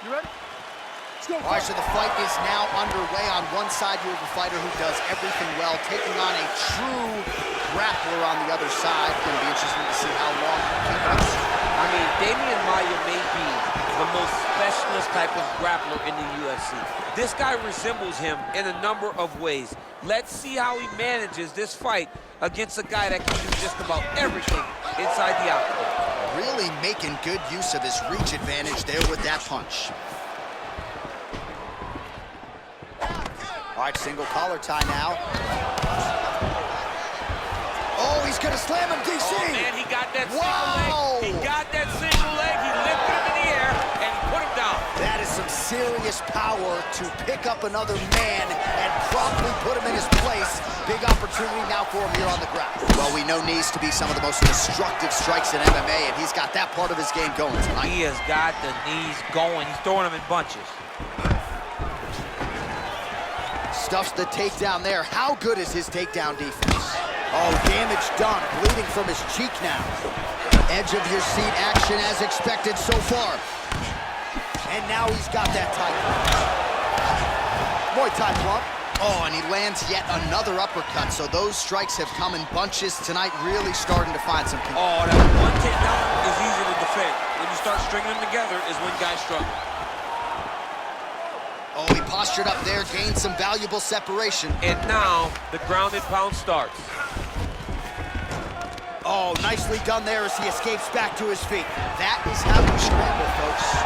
You ready? Let's go. All right, so the fight is now underway. On one side, you have a fighter who does everything well, taking on a true grappler on the other side. Going to be interesting to see how long he can keep this. I mean, Damian Maia may be the most specialist type of grappler in the UFC. This guy resembles him in a number of ways. Let's see how he manages this fight against a guy that can do just about everything inside the octagon. Really making good use of his reach advantage there with that punch. All right, single collar tie now. Oh, he's gonna slam him, DC. Oh, man, he got that Wow. single leg. He got that single leg. He lifted him in the air and put him down. That is some serious power to pick up another man and promptly put him in his place. Big opportunity now for him here on the ground. Well, we know knees to be some of the most destructive strikes in MMA, and he's got that part of his game going tonight. He has got the knees going. He's throwing them in bunches. Stuffs the takedown there. How good is his takedown defense? Oh, damage done. Bleeding from his cheek now. Edge of your seat action as expected so far. And now he's got that title. Muay Thai club. Oh, and he lands yet another uppercut. So those strikes have come in bunches tonight, really starting to find some control. Oh, that one takedown is easy to defend. When you start stringing them together is when guys struggle. Oh, he postured up there, gained some valuable separation. And now the grounded pound starts. Oh, nicely done there as he escapes back to his feet. That is how you scramble, folks.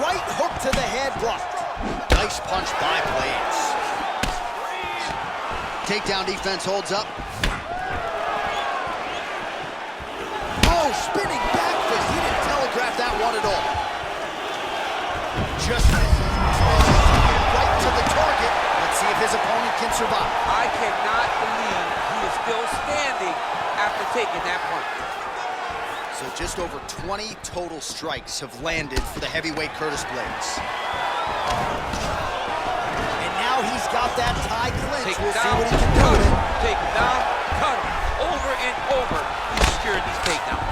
Right hook to the head, blocked. Nice punch by Blaydes. Takedown defense holds up. Oh, spinning back fist. He didn't telegraph that one at all. Just right to the target. Let's see if his opponent can survive. I cannot believe he is still standing after taking that punch. So just over 20 total strikes have landed for the heavyweight Curtis Blaydes. And now he's got that tie clinch. We'll see what he can do with it. Take him down, cut him. Over and over, he's securing these takedowns.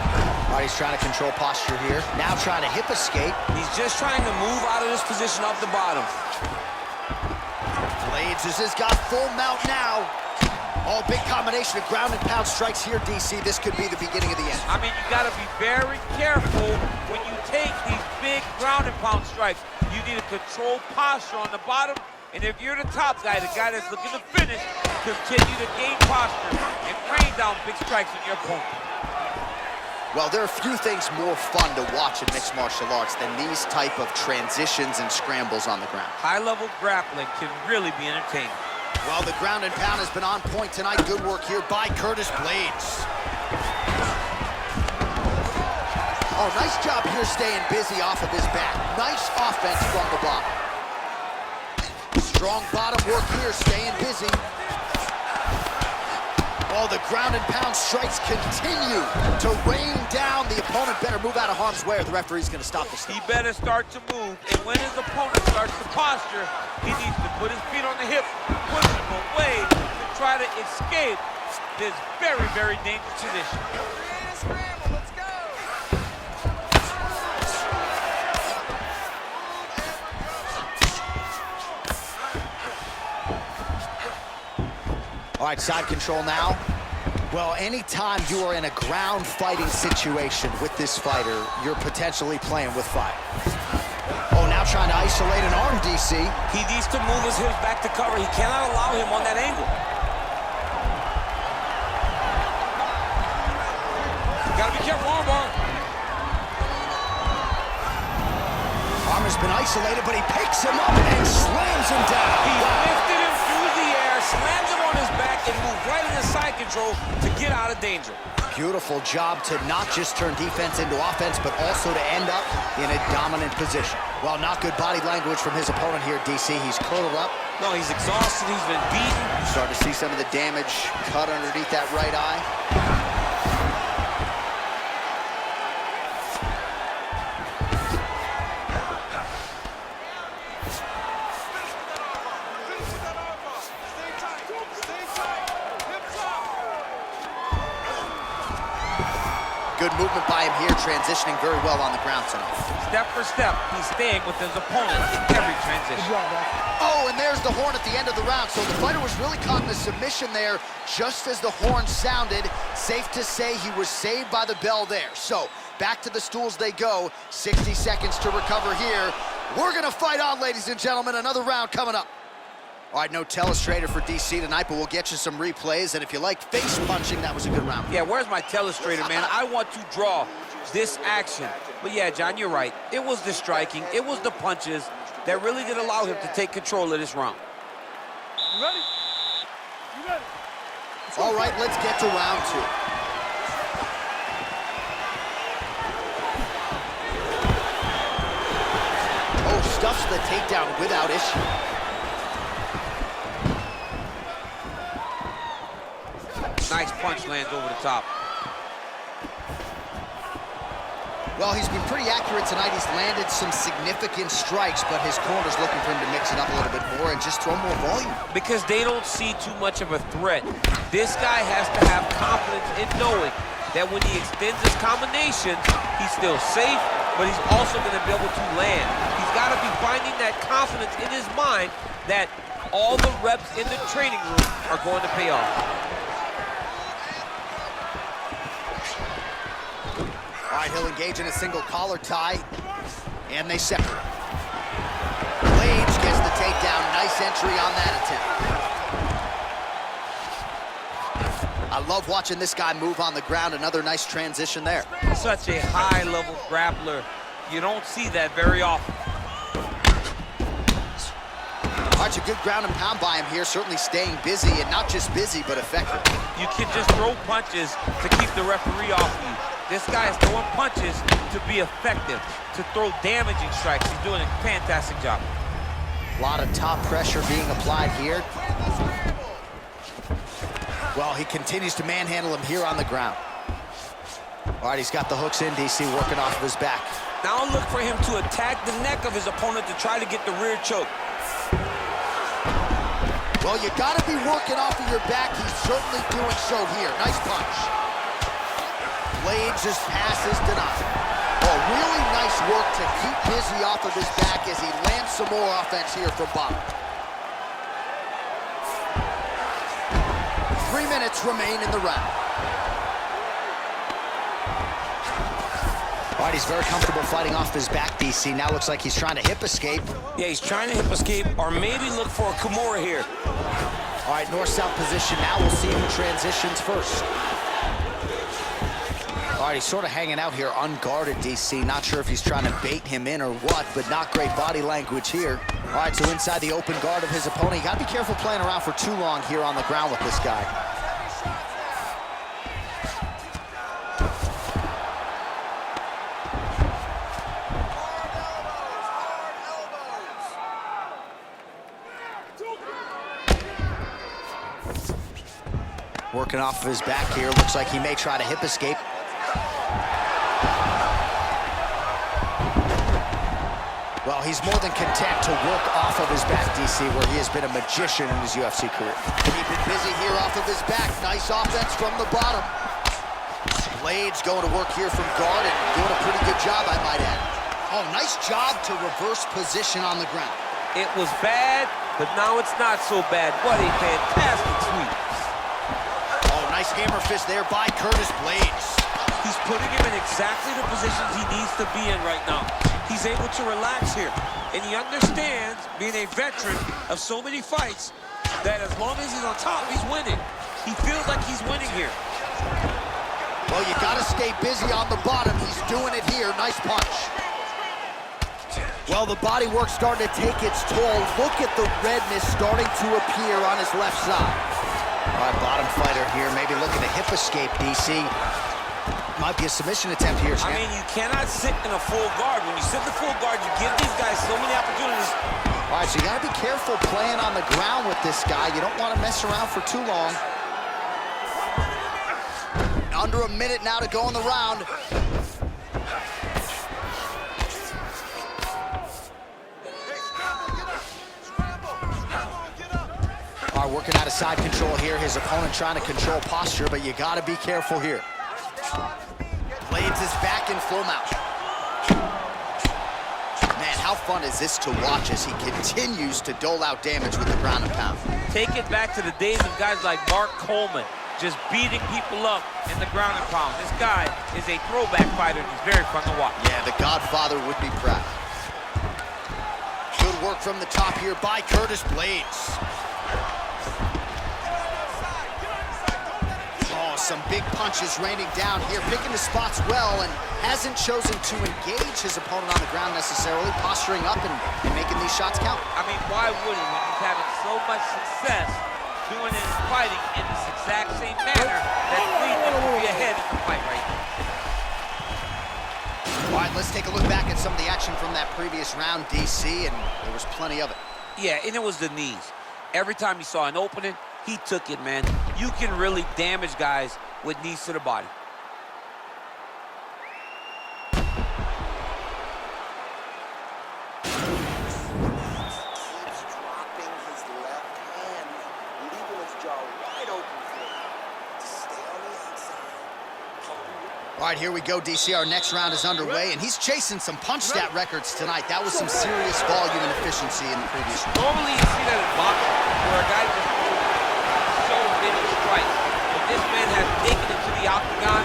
All right, he's trying to control posture here. Now trying to hip escape. He's just trying to move out of this position off the bottom. Blaydes has got full mount now. Oh, big combination of ground and pound strikes here, DC. This could be the beginning of the end. I mean, you got to be very careful when you take these big ground and pound strikes. You need to control posture on the bottom. And if you're the top guy, the guy that's looking to finish, continue to gain posture and rain down big strikes on your opponent. Well, there are few things more fun to watch in mixed martial arts than these type of transitions and scrambles on the ground. High-level grappling can really be entertaining. Well, the ground and pound has been on point tonight. Good work here by Curtis Blaydes. Oh, nice job here staying busy off of his back. Nice offense from the bottom. Strong bottom work here, staying busy. Oh, the ground and pound strikes continue to rain down. The opponent better move out of harm's way or the referee's going to stop the stuff. He better start to move, and when his opponent starts to posture, he needs to put his feet on the hip, push him away to try to escape this very, very dangerous position. Let's go. All right, side control now. Well, anytime you are in a ground fighting situation with this fighter, you're potentially playing with fire. Oh, now trying to isolate an arm, DC. He needs to move his hips back to cover. He cannot allow him on that angle. Gotta be careful, armbar. Arm has been isolated, but he picks him up and slams him down. He lifted him through the air, slammed him on his back, and moved right into side control to get out of danger. Beautiful job to not just turn defense into offense, but also to end up in a dominant position. Well, not good body language from his opponent here, DC. He's curled up. No, he's exhausted. He's been beaten. Starting to see some of the damage cut underneath that right eye. Good move movement by him here, transitioning very well on the ground tonight. Step for step, he's staying with his opponent in every transition. Oh, and there's the horn at the end of the round. So the fighter was really caught in a submission there just as the horn sounded. Safe to say he was saved by the bell there. So back to the stools they go. 60 seconds to recover here. We're gonna fight on, ladies and gentlemen. Another round coming up. All right, no telestrator for DC tonight, but we'll get you some replays. And if you like face punching, that was a good round. Yeah, where's my telestrator, man? I want to draw this action. But yeah, John, you're right. It was the striking, it was the punches that really did allow him to take control of this round. You ready? You ready? All right, let's get to round 2. Oh, stuffs the takedown without issue. Nice punch lands over the top. Well, he's been pretty accurate tonight. He's landed some significant strikes, but his corner's looking for him to mix it up a little bit more and just throw more volume. Because they don't see too much of a threat. This guy has to have confidence in knowing that when he extends his combination, he's still safe, but he's also going to be able to land. He's got to be finding that confidence in his mind that all the reps in the training room are going to pay off. All right, he'll engage in a single collar tie, and they separate. Blaydes gets the takedown. Nice entry on that attempt. I love watching this guy move on the ground. Another nice transition there. Such a high-level grappler. You don't see that very often. All right, it's a good ground and pound by him here, certainly staying busy, and not just busy, but effective. You can just throw punches to keep the referee off you. This guy is throwing punches to be effective, to throw damaging strikes. He's doing a fantastic job. A lot of top pressure being applied here. Well, he continues to manhandle him here on the ground. All right, he's got the hooks in, DC, working off of his back. Now look for him to attack the neck of his opponent to try to get the rear choke. Well, you gotta be working off of your back. He's certainly doing so here. Nice punch. Blaydes' pass is denied. Oh, really nice work to keep busy off of his back as he lands some more offense here from bottom. 3 minutes remain in the round. All right, he's very comfortable fighting off his back, DC. Now looks like he's trying to hip escape. Yeah, he's trying to hip escape or maybe look for a Kimura here. All right, north-south position. Now we'll see who transitions first. All right, he's sort of hanging out here unguarded, DC. Not sure if he's trying to bait him in or what, but not great body language here. All right, so inside the open guard of his opponent. You got to be careful playing around for too long here on the ground with this guy. Working off of his back here. Looks like he may try to hip escape. Well, he's more than content to work off of his back, DC, where he has been a magician in his UFC career. Keeping busy here off of his back. Nice offense from the bottom. Blaydes going to work here from guard and doing a pretty good job, I might add. Oh, nice job to reverse position on the ground. It was bad, but now it's not so bad. What a fantastic sweep. Oh, nice hammer fist there by Curtis Blaydes. He's putting him in exactly the positions he needs to be in right now. He's able to relax here, and he understands, being a veteran of so many fights, that as long as he's on top, he's winning. He feels like he's winning here. Well, you gotta stay busy on the bottom. He's doing it here. Nice punch. Well, the body work's starting to take its toll. Look at the redness starting to appear on his left side. All right, bottom fighter here, maybe looking to hip escape, DC. Might be a submission attempt here, champ. I mean, you cannot sit in a full guard. When you sit in the full guard, you give these guys so many opportunities. All right, so you gotta be careful playing on the ground with this guy. You don't want to mess around for too long. Under a minute now to go in the round. All right, working out of side control here. His opponent trying to control posture, but you gotta be careful here. Blaydes Blaydes is back in full mount. Man, how fun is this to watch as he continues to dole out damage with the ground and pound. Take it back to the days of guys like Mark Coleman, just beating people up in the ground and pound. This guy is a throwback fighter, and he's very fun to watch. Yeah, the Godfather would be proud. Good work from the top here by Curtis Blaydes. Oh, some big punches raining down here, picking his spots well, and hasn't chosen to engage his opponent on the ground necessarily, posturing up and making these shots count. I mean, why would he when he's having so much success doing his fighting in this exact same manner that leads him to be ahead in the fight right now? All right, let's take a look back at some of the action from that previous round, DC, and there was plenty of it. Yeah, and it was the knees. Every time he saw an opening, he took it, man. You can really damage guys with knees to the body. All right, here we go, DC. Our next round is underway, and he's chasing some punch stat records tonight. That was some serious volume and efficiency in the previous round. Normally you see that in boxing, where a guy just throws so many strikes. But this man has taken it to the octagon,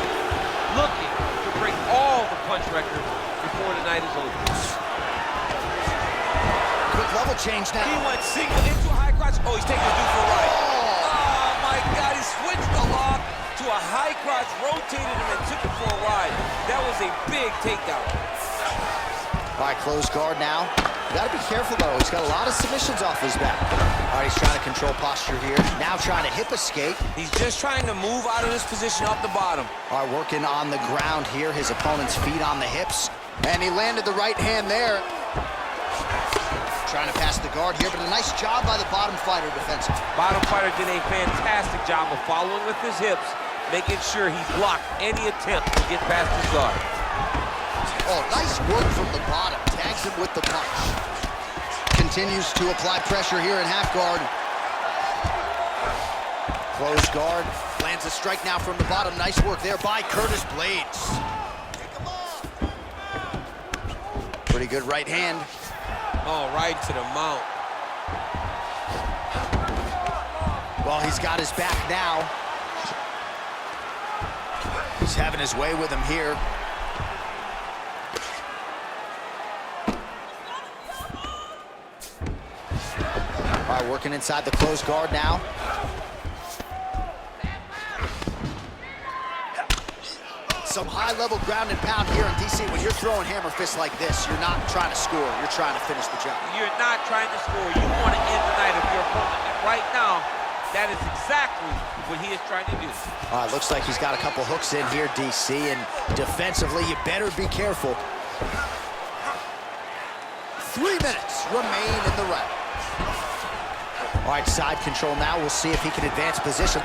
looking to break all the punch records before the night is over. Quick level change now. He went single into a high crotch. Oh, he's taking his dude for a ride. Oh, my God, he switched the lock to a high crotch, rotated him and took it for a ride. That was a big takedown. All right, closed guard now. You gotta be careful, though. He's got a lot of submissions off his back. All right, he's trying to control posture here. Now trying to hip escape. He's just trying to move out of this position off the bottom. All right, working on the ground here. His opponent's feet on the hips. And he landed the right hand there. Trying to pass the guard here, but a nice job by the bottom fighter defensively. Bottom fighter did a fantastic job of following with his hips, making sure he blocked any attempt to get past his guard. Oh, nice work from the bottom. Tags him with the punch. Continues to apply pressure here in half guard. Closed guard. Lands a strike now from the bottom. Nice work there by Curtis Blaydes. Pretty good right hand. Oh, right to the mount. Well, he's got his back now. He's having his way with him here. All right, working inside the closed guard now. Some high-level ground and pound here in DC. When you're throwing hammer fists like this, you're not trying to score, you're trying to finish the job. You're not trying to score. You want to end the night of your opponent. And right now, that is exactly what he is trying to do. All right, looks like he's got a couple hooks in here, DC, and defensively, you better be careful. 3 minutes remain in the round. All right, side control now. We'll see if he can advance position.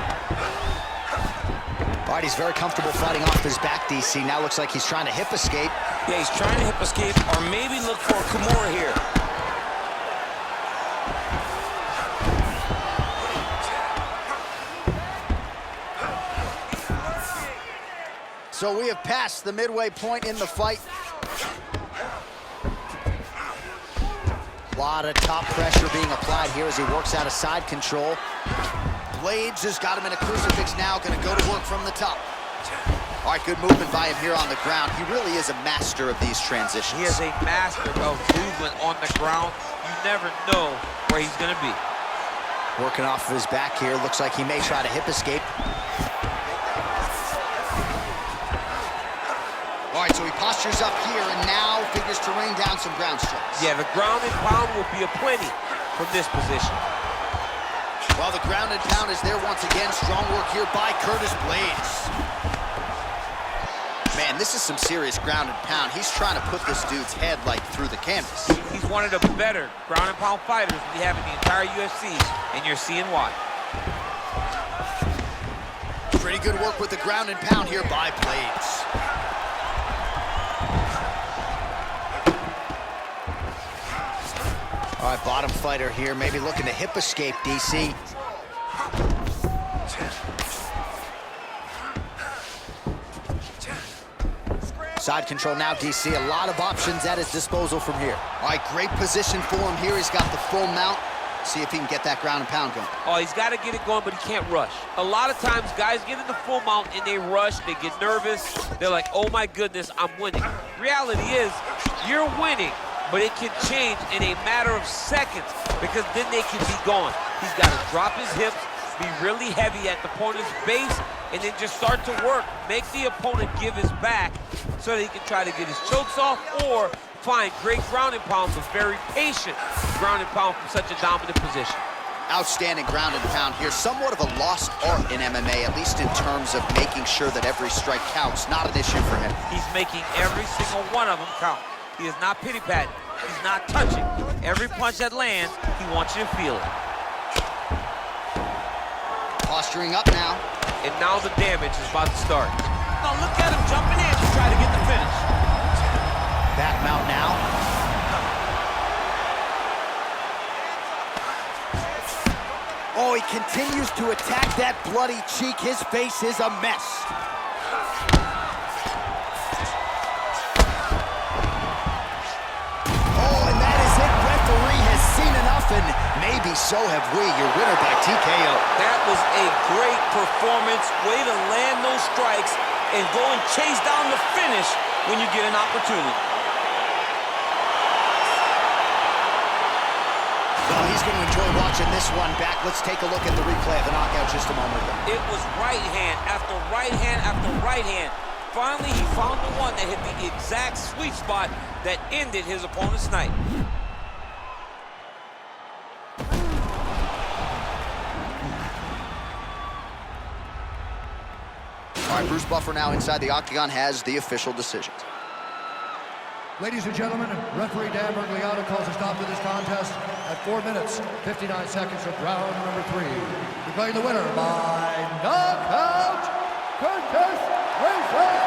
All right, he's very comfortable fighting off his back, DC. Now looks like he's trying to hip escape. Yeah, he's trying to hip escape or maybe look for a Kimura here. So we have passed the midway point in the fight. A lot of top pressure being applied here as he works out of side control. Blaydes has got him in a crucifix now, gonna go to work from the top. All right, good movement by him here on the ground. He really is a master of these transitions. He is a master of movement on the ground. You never know where he's gonna be. Working off of his back here. Looks like he may try to hip escape. All right, so he postures up here and now figures to rain down some ground strikes. Yeah, the ground and pound will be aplenty from this position. Well, the ground and pound is there once again. Strong work here by Curtis Blaydes. Man, this is some serious ground and pound. He's trying to put this dude's head like through the canvas. He's one of the better ground and pound fighters we have in the entire UFC, and you're seeing why. Pretty good work with the ground and pound here by Blaydes. All right, bottom fighter here, maybe looking to hip escape, DC. Side control now, DC. A lot of options at his disposal from here. All right, great position for him here. He's got the full mount. See if he can get that ground and pound going. Oh, he's got to get it going, but he can't rush. A lot of times, guys get in the full mount and they rush, they get nervous. They're like, oh my goodness, I'm winning. Reality is, you're winning, but it can change in a matter of seconds because then they can be gone. He's got to drop his hips, be really heavy at the opponent's base, and then just start to work. Make the opponent give his back so that he can try to get his chokes off or find great ground and pound, but very patient ground and pound from such a dominant position. Outstanding ground and pound here. Somewhat of a lost art in MMA, at least in terms of making sure that every strike counts. Not an issue for him. He's making every single one of them count. He is not pity-patting. He's not touching. Every punch that lands, he wants you to feel it. Posturing up now. And now the damage is about to start. Now look at him jumping in to try to get the finish. Back mount now. Oh, he continues to attack that bloody cheek. His face is a mess. Oh, and that is it. Referee has seen enough, and maybe so have we. Your winner by TKO. That was a great performance. Way to land those strikes and go and chase down the finish when you get an opportunity. Well, he's going to enjoy watching this one back. Let's take a look at the replay of the knockout just a moment ago. It was right hand after right hand after right hand. Finally, he found the one that hit the exact sweet spot that ended his opponent's night. All right, Bruce Buffer now inside the octagon has the official decisions. Ladies and gentlemen, referee Dan Bergliano calls a stop to this contest at 4 minutes, 59 seconds of round number 3. Declaring the winner by knockout, Curtis Racer.